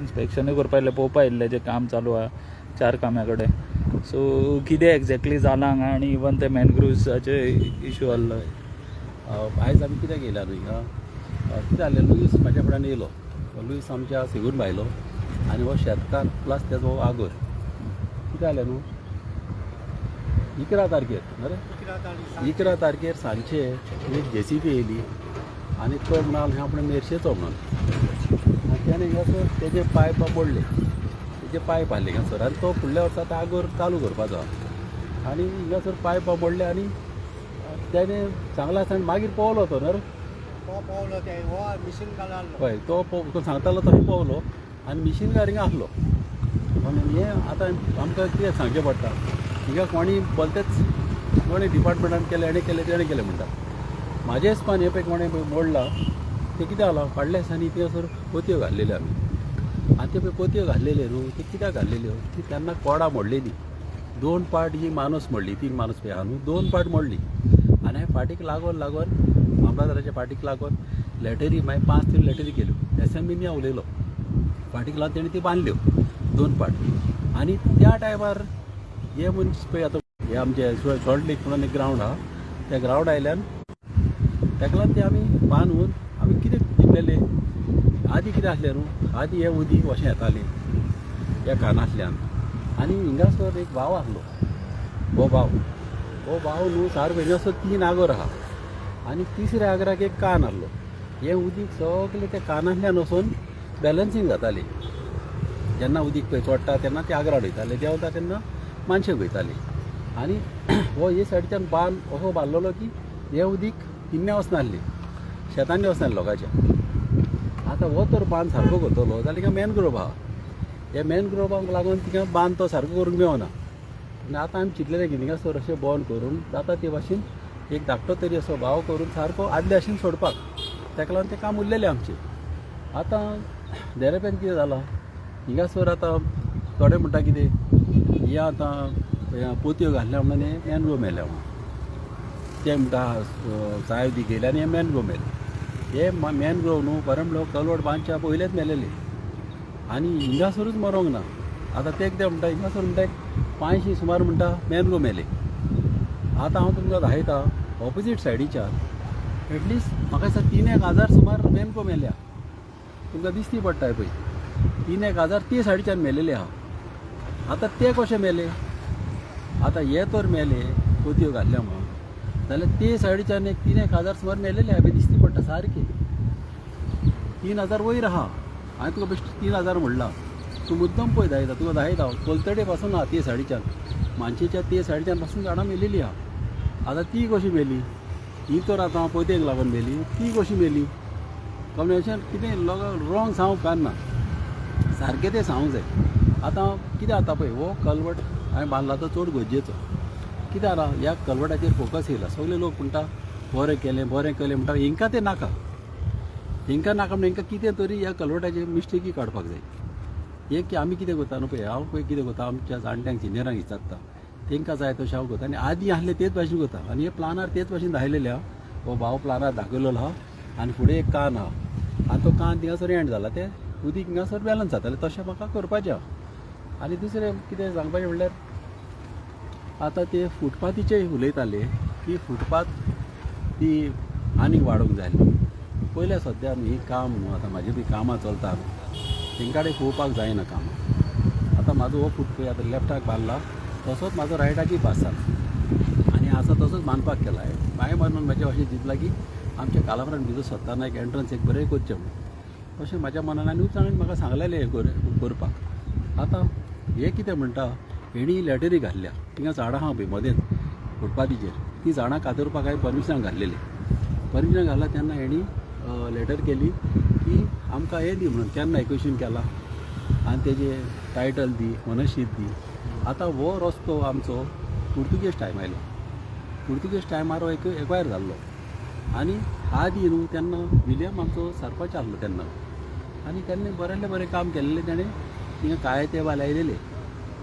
इन्स्पेक्शनूय करपा आयिल्लें पळोवपा आयिल्लें जें काम चालू आहा 4 काम्या कडेन. सो कितें एक्झॅक्टली जालां हांगा आनी इवन ते मॅनग्रुव्साचे इशू आहलो. आयज आमी कित्याक येयल्या न्हू हिंगा, कितें जालें, लुईस म्हाज्या फुड्यान येयलो. लुईस आमच्या सेगून भायलो आनी हो शेतकार प्लस तेजो आगोर. कितें जालें न्हू, 11 तारखेर मरे 11 तारखेर सांजचे एक JCB येयली आनी तो म्हणाल हें आपणें मेरशेचो म्हणून. आनी त्याने हिंगासर तेजे पायप मोडले, तेजे पायप आहले हिंगासर आनी तो फुडल्या वर्सा तो आगोर चालू करपाचो आनी हिंगासर पायप मोडले आनी त्याने चांगला आसतना मागीर पावलो तो न्हू. पावलो ते हो मिशीन घाललो हय, तो सांगतालो तरी पावलो आनी मिशीन गार हिंगा आहलो. म्हणून हें आतां आमकां कितें सांगचें पडटा, हिंगा कोणी बोलतेच कोणी डिपार्टमेंटान केलें, हेणें केलें तेणें केलें म्हणटा. म्हाजे हिसपान हे पळय कोणें मोडला ते कितें जालां, फाटल्या दिसांनी थिंगासर पोतयो घाल्लेल्यो आमी आनी ते पळय पोतयो घाल्लेल्यो न्हू, ते कित्याक घाल्लेल्यो की तेन्ना कोडा मोडलेली. 2 पार्ट ही मानूस मोडली, 3 मानूस पळय आहा न्हू, 2 पार्ट मोडली. आनी फाटीक लागून मामलादाराच्या फाटीक लागून लॅटरी मागीर 5-3 लॅटरी केल्यो. SMBनी उलयलो, फाटीक लागून तेणी ती बांदल्यो 2 पार्ट. आनी त्या टायमार हे मनीस पळय आतां हे आमचे शॉर्ट लेक म्हणून एक ग्रावंड आहा, त्या ग्रावंड आयल्यान ताका लागून ते आमी बांदून आमी कितें चिंतलेले, आदीं कितें आसलें न्हू, आदीं हे उदीक अशें येतालें ह्या कानांतल्यान. आनी हिंगासर एक भाव आसलो, हो भाव न्हू सारको हिंगासर 3 आगोर आहा आनी 3ऱ्या आगराक एक कान आहलो. हें उदीक सगळें त्या कानांतल्यान वचून बॅलन्सींग जातालें. जेन्ना उदीक पळय चोडटा तेन्ना ते आगरार वयताले, देंवता तेन्ना मानशेक वयताली. आनी हो हे सायडीच्यान बांद असो बांदलेलो की हे उदीक हिन्ने वचनासलें, शेतांनी वचनासलें लोकांच्या. आतां हो तर बांद सारको करतलो जाल्यार हिंगा मॅनग्रोव आहा, हे मॅनग्रोवाक लागून तिका बांद तो सारको करूंक मेळना. आनी आतां आमी चिंतलेलें की हिंगासर अशें बंद करून जाता ते भाशेन एक धाकटो तरी असो भाव करून सारको आदले भाशेन सोडपाक, ताका लागून तें काम उरलेलें आमचें. आतां देरेपेन कितें जालां, हिंगासर आतां थोडे म्हणटा कितें हे आतां पोतयो घाल्ल्या म्हणून हे मॅनग्रोव मेल्या म्हणून, ते म्हणटा साय दी गेले आनी हे मॅनग्रोव मेले. हे मॅनग्रोव न्हू बरें म्हणल्यार कलवट बांदच्या पयलेच मेलेले आनी हिंगासरूच मरोंक ना. आतां ते कितें म्हणटा हिंगासर म्हणटा 500 सुमार म्हणटा मॅनग्रोव मेले. आतां हांव तुमकां दाखयतां ऑपोजीट सायडीच्या एटलिस्ट म्हाका दिसता 3,000 सुमार मॅनग्रोव मेल्या. तुमकां दिसती पडटा पळय 3,000 ते सायडीच्यान मेलेले आहा. आतां ते कशे मेले, आतां हे तर मेले पोतयो घाल्ल्या म्हणून, जाल्यार ते सायडीच्यान एक 3,000 सुमार मेलेले हांवें दिसती पडटा सारके. 3,000 वयर आहा. हांवें तुका बेश्ट 3,000 म्हणला, तूं मुद्दम पळय दाखयता, तुका दाखयता कोलतडे पासून आहा ते सायडीच्यान, मानशेच्या ते सायडीच्यान पासून झाडां मेलेलीं आहा. आतां ती कशी मेली, ही तर आतां पोतयेक लागून मेली, ती कशी मेली. कम्युनिकेशन कितें रॉंग सांगूंक उपकारना, सारकें तें सांगूंक जाय. आतां कितें जाता पळय, हो कलवट हांवें बांदला तो चड गरजेचो. कितें जालां, ह्या कलवटाचेर फोकस येयला. सगळे लोक म्हणटा बरें केलें म्हणटा, हिंकां तें नाका, म्हणून हिंकां कितें तरी ह्या कलवटाचेर मिस्टेकी काडपाक जाय. एक की आमी कितें करता न्हू पळय, हांव पळय कितें करता, आमच्या जाणट्यांक सिनियरांक विचारता, तांकां जाय तशें हांव करता. आनी आदीं आहलें तेच भाशेन करता. आनी हे प्लानार तेच भाशेन दाखयलेलें आहा. हो भाव प्लानार दाखयलेलो आहा आनी फुडें एक कान आहा. आनी तो कान थिंगासर एंड जाला, तें उदीक हिंगासर बॅलन्स जातालें, तशें म्हाका करपाचें आहा. आनी दुसरें कितें सांगपाचें म्हणल्यार आतां ते फुटपाथीचेय उलयताले की फुटपाथ ती आनीक वाडोवंक जाय. पयल्या सद्या ही काम न्हू, आतां म्हाजी बी कामां चलता, तेंकाडे पळोवपाक जायना कामां. आतां म्हाजो हो फूट पळय आतां लेफ्टाक बांदला, तसोच म्हाजो रायटाकूय बांदता आनी आसा तसोच बांदपाक केला. हांवें म्हणून म्हाज्या अशें चिंतलां की आमच्या कालावरान भितर सरताना एक एंट्रन्स एक बरें करचें म्हणून, अशें म्हाज्या मनान आनी ताणें म्हाका सांगलेलें हें करपाक. आतां हे कितें म्हणटा, हेणी लॅटरी घाल्ल्या थिंगा झाडां आहा पळय मदेंच फुटपाथीचेर, ती झाडां कातरपाक हांवें परमिशनाक घाल्लेली. परमिशनाक घाला तेन्ना हेणी लॅटर केली की आमकां हें दी म्हणून, केन्ना एक्विशन केला आनी तेजें टायटल दी, ओनरशीप दी. आतां हो रस्तो आमचो पुर्तुगेज टायम आयलो, पुर्तुगेज टायमार हो एक्वायर जाल्लो आनी आदीं न्हू तेन्ना विलियम आमचो सरपंच आहलो तेन्ना, आनी तेन्ना बरें काम केल्लें तेणें. थिंगा काळे ते बाय लायलेले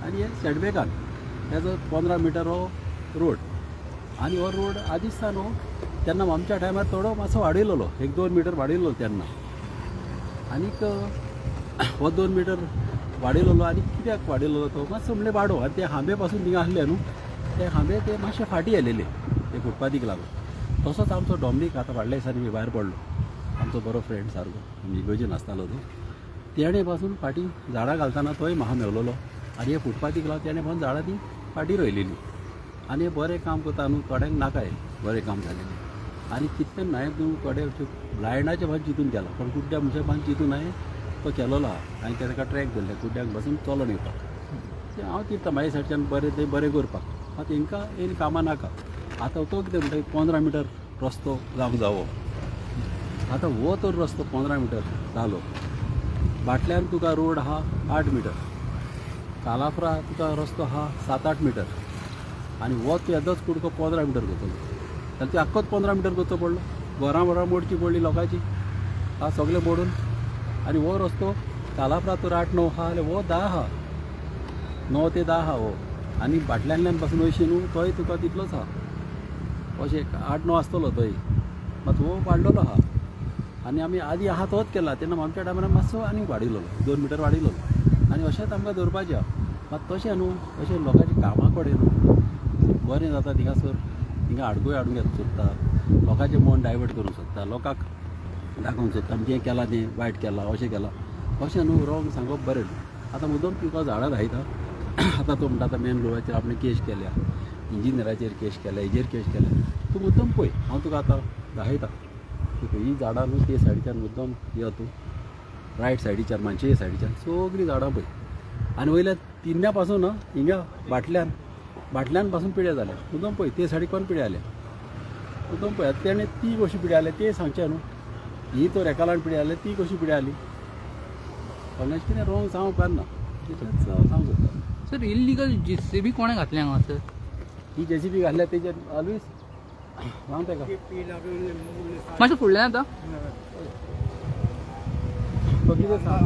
आनी हे सेटबॅकान तेजो 15 मिटर हो रोड. आनी हो रोड आदिस्तान हो तेन्ना आमच्या टायमार थोडो मातसो वाडयलोलो, 1-2 मिटर वाडयलो तेन्ना. आनीक हो 2 मिटर वाडयलो आनी कित्याक वाडयलो तो मातसो म्हणलें वाडो आनी ते हांबे पासून थिंगा आसले न्हू ते हांबे ते मातशे फाटी आयलेले ते फुटपाथीक लागून तसोच आमचो डॉमिनीक आतां फाटल्या दिसांनी भायर पडलो आमचो बरो फ्रेंड सारको आमी इगोजेन आसतालो तो तेणे पासून फाटी झाडां घालतना तोय म्हाका मेवलेलो आनी हे फुटपाथीक लागून तेणे पासून झाडां ती फाटी रोयलेली आनी हे बरें काम करता न्हू थोड्यांक नाकाय बरें काम जालेलें आनी कितलें न्हय न्हू थोडे ब्लायंडाचे भान चिंतून केला पण कुड्ड्या मनशा भान चिंतून हांवें तो केलेलो आहा आनी ताका ट्रॅक धरले कुड्ड्याक बसून चलोन येवपाक ते हांव चिंतता म्हाज्या सायडच्यान बरें ते बरें करपाक आतां तांकां येयन कामां नाका आतां तो कितें म्हणटा 15 मिटर रस्तो जावंक जावो आतां हो तर रस्तो 15 मिटर जालो बाटल्यान तुका रोड आहा 8 मिटर कालाफ्रा तुका रस्तो आहा 7-8 मिटर आनी हो तूं येदोच कुडको 15 मिटर करतलो जाल्यार ती आख्खोच 15 मिटर करचो पडलो घरां मोडची पडली लोकांची हा सगळें मोडून आनी हो रस्तो कालाफ्रा तर 8-9 आहा जाल्यार हो 10 आहा 9 ते 10 आहा हो आनी बाटल्यांतल्यान पासून वयशी न्हू तोय तुका तितलोच आहा अशें 8-9 आसतलो तोय मात हो वाडलेलो आहा आनी आमी आदी आहा तोच केला तेन्ना आमच्या टायमार मातसो आनी वाडयलो 2 मिटर वाडयलो आनी अशेंच आमकां दवरपाचें आहा मात तशें न्हू अशें लोकांची कामां कडेन न्हू बरें जाता थिंगासर थिंगा आडकूय हाडूंक येता सोदता लोकांचें मन डायवर्ट करूंक सोदता लोकांक दाखोवंक सोदता जें केलां तें वायट केलां अशें केलां अशें न्हू रॉंग सांगप बरें न्हू आतां मुद्दम तुका झाडां लायता आतां तो म्हणटा आतां मेन रोडाचेर आपणें केस केल्या इंजिनियराचेर केस केल्या हेजेर केस केल्या तूं मुद्दम पळय हांव तुका आतां दाखयता ही झाडां न्हू ते सायडीच्यान मुद्दम यो तूं रायट सायडीच्यान मानशे सायडीच्यान सगळीं झाडां पळय आनी वयल्या तिन्या पासून हिंगा बाटल्यान पासून पिड्या जाल्या मुद्दम पळय ते सायडीक पण पिड्या जाल्या मुद्दम पळय तेणें ती कशी पिड्या जाल्या ते सांगचें न्हू ही तर एका लावन पिड्या जाल्या ती कशी पिड्या जाली कोणाचें कितें रॉंग सांगूंक उपकारना तेचेंच सांगूंक सोदता सर इल्लीगल JCB कोणें घातलें हांगा सर ही JCB घातल्या तेजेर ऑलवेज सांग तेका मातशें फुडल्यान येता तो कितें सांग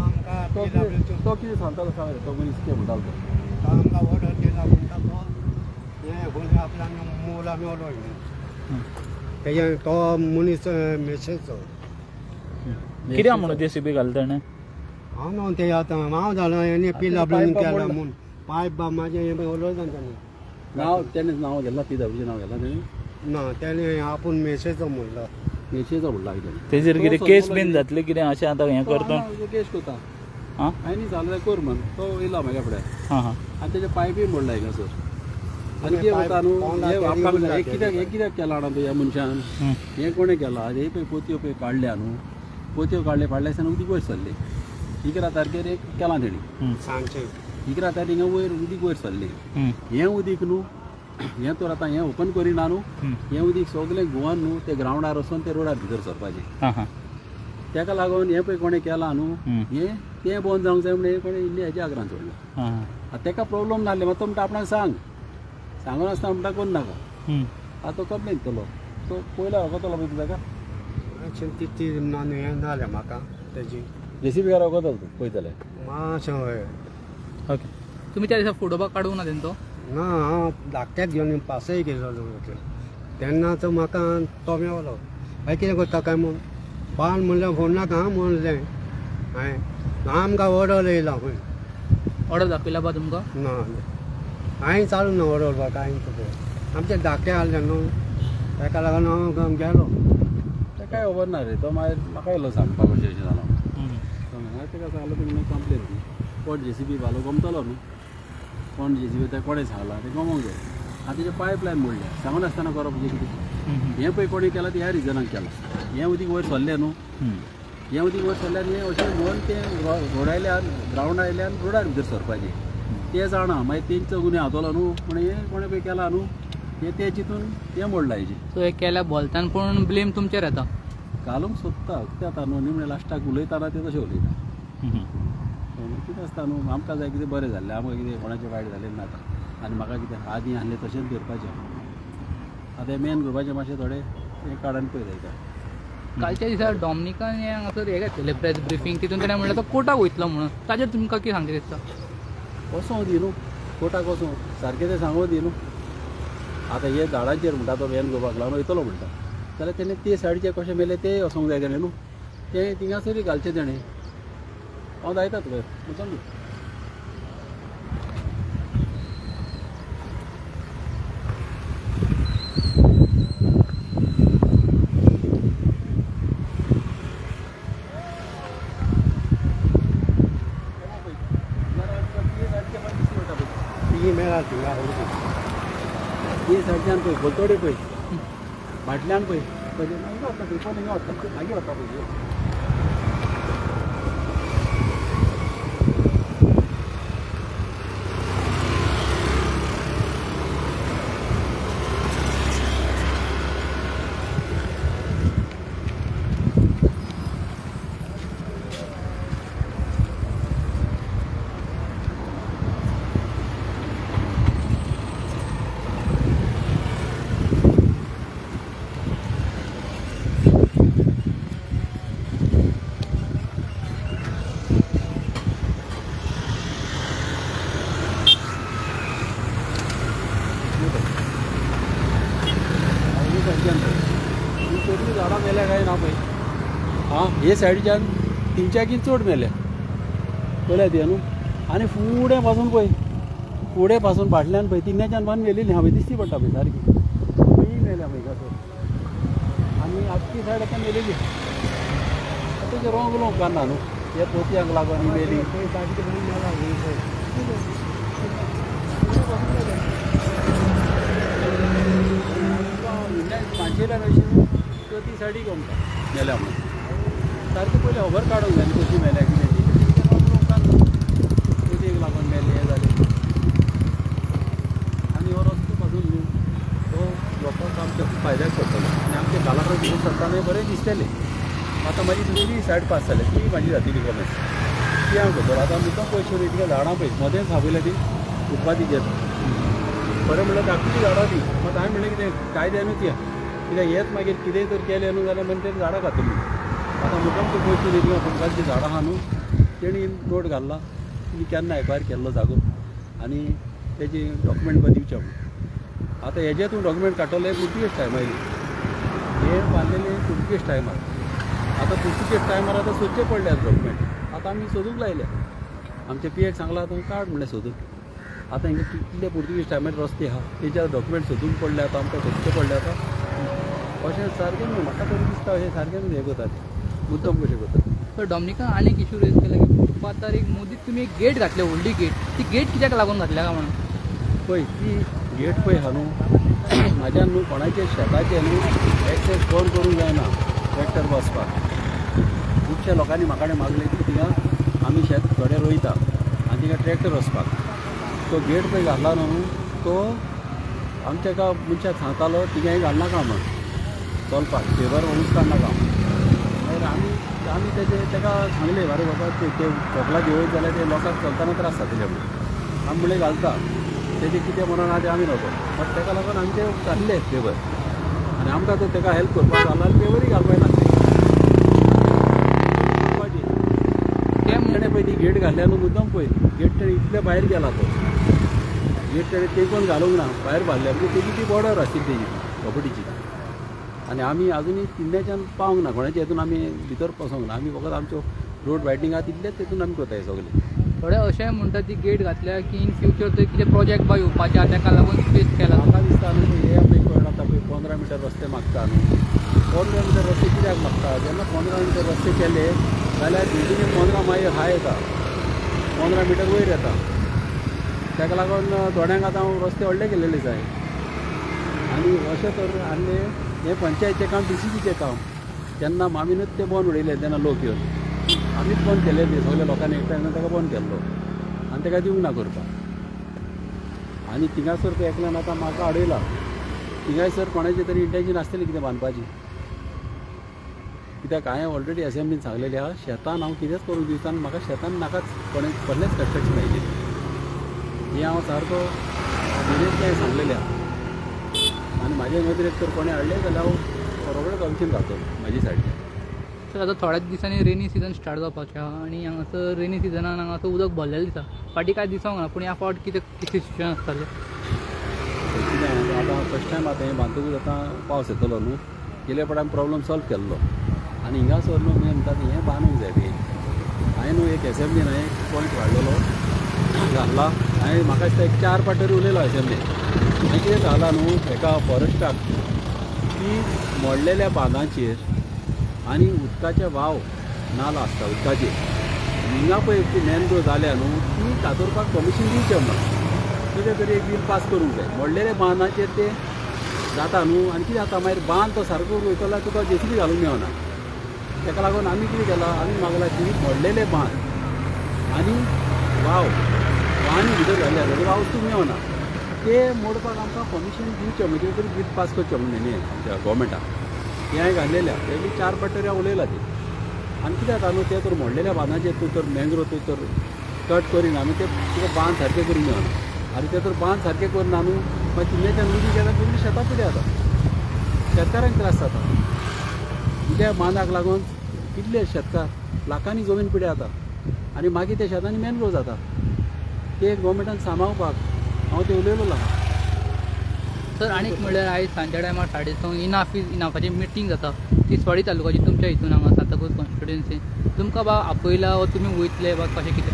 तो कितें सांगतालो सांग रे तो मनीस कितें म्हणटालो तो आमकां ऑर्डर दिला म्हणटा तो हें खंय आपल्यान मोला मेवलो तेजे तो मनीस मेसेजचो कित्याक म्हणून JCB घालता ताणें हांव न्हू ते आतां हांव जालो हेणे PWN केला म्हूण पायप बा म्हाजें हें उलयता तांच्यानी नांव तेणें नांव गेलां ती धांवचें नांव गेलां तेणें ना तेणे आपूण मेसेजचो म्हणलो मेशेचो म्हणला कितें तेजेर कितें केस बीन जातली कितें अशें आतां हें करता केस करता हां आनी जालें कर म्हण तो येयला म्हाज्या फुडें हां हां आनी तेजे पायपी मोडला हिंगा सर आनी कितें जाता न्हू हे कित्याक केलां जाणा तूं ह्या मनशान हें कोणें केलां हे पळय पोतयो पळय काडल्या न्हू पोतयो काडले फाटल्या दिसांनी उदीक वयर सरले 11 तारखेर एक केलां तेणी सांगचें 11 तारखेर हिंगा वयर उदीक वयर सरले हें उदीक न्हू हें तर आतां हें ओपन करिना न्हू हें उदीक सगळें गोवन न्हू ते ग्रावंडार वचून ते रोडार भितर सरपाचें हां हां तेका लागून हें पळय कोणें केलां न्हू हें तें बंद जावंक जाय म्हणून हें कोणें इल्लें हेज्या आग्रांत सोडलें हां आतां तेका प्रॉब्लम नासलें मात तो म्हणटा आपणाक सांग सांगून आसता म्हणटा कोण नाका आतां तो कंप्लेन केलो तो पयलो वगतलो पळय तूं ताका ती हें जालें म्हाका तेजी JCB घरा वगतलो तूं पळयतलें मातशें हय ओके तुमी त्या दिसा फोटो काडूंक ना तेंचो ना हांव धाकट्याक घेवन पासय गेलो तेन्ना तो म्हाका तो मेवलो हांवें कितें करता काय म्हूण पान म्हणल्यार फोन नाका हां म्हणलें हांवें आमकां ऑर्डर येयला खंय ऑर्डर दाखयला बा तुमकां ना हांवें चालू ना ऑर्डर बा कांय आमचे धाकटे आहले न्हू ताका लागून हांव गेलो तें कांय खबर ना रे तो मागीर म्हाका येयलो सांगपाक अशें अशें जालां तेका सांगलो तुमी कंप्लेन दी कोण JCB घालो गमतलो न्हू कोण JCB तें कोणें सांगलां तें गमोंक जाय आतां तेजें पायपलायन मोडल्या सांगून आसतना करप म्हणजे कितें हें पळय कोणें केलां तें ह्या रिजनाक केलां हें उदीक वयर सरलें न्हू हें उदीक वयर सरल्यार हें अशें म्हणून तें रोड आयल्यान ग्रावंड आयल्यान रोडार भितर सरपाचें तें जाणा मागीर तेंचो गुन्हे हातोलो न्हू पूण हें कोणें पळय केलां न्हू हें तें चिंतून हें मोडलां हेजें सो हें केल्या बोलतान पूण ब्लेम तुमचेर येता घालूंक सोदता कितें जाता न्हू निमणें लास्टाक उलयतना तें तशें उलयता कितें आसता न्हू आमकां जाय कितें बरें जाल्लें आमकां कितें कोणाचें वायट जालें नाका आनी म्हाका कितें आदीं आहलें तशेंच करपाचें आतां मेन ग्रुपाचें मातशें थोडें हें काडून पळय जाता कालच्या दिसा डॉमिनिकान हें हांगासर हें घेतलेलें प्रेस ब्रिफींग तितून ताणें म्हणलें तो कोर्टाक वयतलो म्हणून ताजेर तुमकां कितें सांगचें दिसता वचूं दी न्हू कोर्टाक वचूं सारकें तें सांगूं दी न्हू आतां हे झाडांचेर म्हणटा तो मेन ग्रुपाक लागून वयतलो म्हणटा जाल्यार तेणें ते सायडीचे कशें मेले ते वचोंक जाय तेणें न्हू तें थिंगासरूय घालचें तेणें हांव जायता तुका मुद्दम ती मेळा थिंगा हे सायडच्यान पळय बोलतोडे पळय फाटल्यान पळय पयलीं मागीर वता पळय कोण हिंगा वता मागीर वता पळय सगळीं झाडां मेल्या काय ना पळय हां हे सायडीच्यान तिनच्याकीन चड मेल्या पळय ती न्हू आनी फुडें पासून पळय फुडें पासून फाटल्यान पळय तिन्याच्यान पासून मेलेली हांवें दिसती पडटा पळय सारकी खंयी मेल्या पळय कसो आनी आख्खी सायड आतां मेलेली तेजे रोंग रोंग काडना न्हू हे पोतयांक लागून ही मेली मानशेला अशी तो ती सायडीक आमकां मेल्या म्हणून सारकी पयलीं खबर काडूंक जाय कशी मेल्या कितें ती पोतयेक लागून मेले हें जालें आनी हो रस्तो पासून न्हू तो लोकांक आमच्या खूब फायद्याक पडटलो आनी आमचे कालाकार घेवन सरताना बरें दिसतलें आतां म्हाजी दुसरी सायड पास जाली ती म्हाजी जातली कॉमेस ती हांव करतलो आतां मुद्दम पयशे इतल्या झाडां पळय मदेंच हांवें ती फुटपाथीचेर बरें म्हणल्यार धाकटी झाडां ती मात हांवें म्हणलें कितें कायद्यानूच या कित्याक हेच मागीर कितेंय तर केलें न्हू जाल्यार मागीर तें झाडां खातलीं आतां मुद्दम त्यो पयशे दितल्यो फुटपाथीची झाडां आहा न्हू तेणी नोट घालला तुमी केन्ना एक्वायर केल्लो जागो आनी तेजी डॉक्युमेंट दिवचें म्हणून आतां हेजे तूं डॉक्युमेंट काडटले पुर्तुगेज टायमा येयली हे बांदलेले पुर्तुगेज टायमार आतां पुर्तुगेज टायमार आतां सोदचे पडल्यात डॉक्युमेंट आतां आमी सोदूंक लायल्या आमच्या पियेक सांगलां आतां काड म्हणलें सोदून आतां हिंगा कितले पुर्तुगेज टायमार रस्ते आहा तेच्या डॉक्युमेंट सोदून पडले आतां आमकां सोदचे पडले आतां अशें सारकें न्हू म्हाका तरी दिसता अशें सारकें हें करतात मुद्दम कशें करतात तर डॉमिनिका आनी एक इशू रेज केला की फुटपाथार एक मोदीक तुमी एक गेट घातले व्हडली गेट ती गेट कित्याक लागून घातल्या काय म्हणून पळय ती गेट पळय आहा न्हू म्हाज्यान न्हू कोणाचे शेताचे न्हू एक्सेस बंद करूंक जायना ट्रॅक्टर बसपाक खुबश्या लोकांनी म्हाका कडेन मागलें की थिंगा आमी शेत थोडें रोयता आनी थिंगा ट्रॅक्टर वचपाक तो गेट पळय घातला न्हू तो आमच्या एका मनशाक सांगतालो थिंगा घालनाका म्हण चलपाक फेवर वणूच काडनाका मागीर आमी तेका सांगलें अरे बाबा ते चोपला घेवत जाल्यार ते लोकांक चलताना त्रास जातले म्हणून आमी म्हणलें घालता तेजें कितें म्हणून आहा तें आमी नको बट तेका लागून आमी ते घातले फेवर आनी आमकां तो तेका हेल्प करपाक जालो आनी फेवरूय घालपाक नासले तेणें पळय ती गेट घातल्या न्हू मुद्दम पळय गेट तेणें इतले भायर गेला तो गेट तेणें तेंकून घालूंक ना भायर बांदल्या म्हणजे तेजी ती बॉर्डर आशिल्ली तेजी प्रॉपर्टीची आनी आमी आजुनूय तिन्नेच्यान पावूंक ना कोणाचे हितून आमी भितर वचोंक ना आमी फकत आमच्यो रोड वायडनींग आहा तितलेच तितून आमी कोताय सगळे थोडे अशें म्हणटात ती गेट घातल्या की इन फ्युचर थंय कितें प्रोजेक्ट बा येवपाचे आहा तेका लागून स्पेस केला म्हाका दिसता न्हू हे पळय कळना आतां पळय 15 मिटर रस्ते मागता न्हू 15 मिटर रस्ते कित्याक मागता जेन्ना 15 मिटर रस्ते केले जाल्यार बिल्डिंगेक 15 मागीर हाय येता 15 मिटर वयर येता तेका लागून थोड्यांक आतां रस्ते व्हडले केलेले जाय आनी अशें तर आनी हें पंचायतीचें काम DCCचें काम जेन्ना आमीनूच तें बंद उडयलें तेन्ना लोक येवन आमीच बंद केले ते सगळे लोकांनी एकठांय ताका बंद केल्लो आनी ताका दिवंक ना करपाक आनी थिंगासर ते एकल्यान आतां म्हाका अडयला थिंगासर कोणाचें तरी इंटेंशन आसतलें कितें बांदपाची कित्याक हांवें ऑलरेडी असेंब्लीन सांगलेलें आहा शेतान हांव कितेंच करूंक दिवचा आनी म्हाका शेतान नाकाच कोणें कसलेंच कन्स्ट्रक्शन आयिल्लें हें हांव सारको सिरियसली सांगलेलें आहा आनी म्हाजे नदरेक तर कोणें हाडलें जाल्यार हांव रोखडेंच कमिशन घालतलो म्हाजी सायडीन तर आतां थोड्याच दिसांनी रेनी सिजन स्टार्ट जावपाचें आहा आनी हांगासर रेनी सिजनान हांगासर उदक भरलेलें दिसा फाटीं कांय दिसोंक ना पूण ह्या फावट कितें सिच्युएशन आसतालें कितें आतां फस्ट टायम आतां हें बांदतकूच आतां पावस येतलो न्हू गेल्या फावट हांवें प्रॉब्लम सॉल्व केल्लो आनी हिंगासर न्हू म्हणटात हें बांदूंक जाय तें हांवें न्हू एक एसेंब्लीन हांवें एक पॉयंट वाडलेलो घातला हांवें म्हाका दिसता एक 4 पाटरी उलयलो एसेंब्लीन आनी कितें जाला न्हू एका फॉरेस्टाक की मोडलेल्या बांदांचेर आनी उदकाचे वाव नाला आसता उदकाचेर हिंगा पळय ती मॅनग्रो जाल्या न्हू ती कातरपाक परमिशन दिवचें ना कितें तरी एक बील पास करूंक जाय मोडलेल्या बांदांचेर ते जाता न्हू आनी कितें जाता मागीर बांद तो सारको वयतलो जाल्यार तुका जेसीबी घालूंक मेळना ताका लागून आमी कितें केलां आमी मागला की मोडलेले बांद आनी वाव वांनी भितर घाल्ल्या जाल्यार वाव वस्तू मेळना ते मोडपाक आमकां परमिशन दिवचें म्हणजे तरी बील पास करचें म्हणून न्ही आमच्या गोवमेंटाक हें हांवें घाल्लेल्या तेजी 4 पट्टऱ्या उलयला ती आनी कितें जाता न्हू ते तर मोडलेल्या बांदाचेर तूं तर मँग्रो तूं तर कट करिना आनी ते तुका बांद सारके करूंक मेळना आनी ते तर बांद सारके करना न्हू मागीर किल्ल्याच्यान उदी गेल्यार तुमी शेतां पिड्यां जाता शेतकारांक त्रास जाता कित्या बांदाक लागून कितले शेतकार लाखांनी जमीन पिड्यां जाता आनी मागीर त्या शेतांनी मॅनग्रो जाता ते गोवमेंटान सांबाळपाक हांव ते उलयलो आहा सर आनीक म्हणल्यार आयज सांजच्या टायमार 6:30 इनाफ इज इनाफाची मिटींग जाता तिसवाडी तालुक्याची तुमच्या हितून हांगा सांताक्रूज कॉन्स्टिट्युएन्सी तुमकां आपयला वा तुमी वयतले वा कशें कितें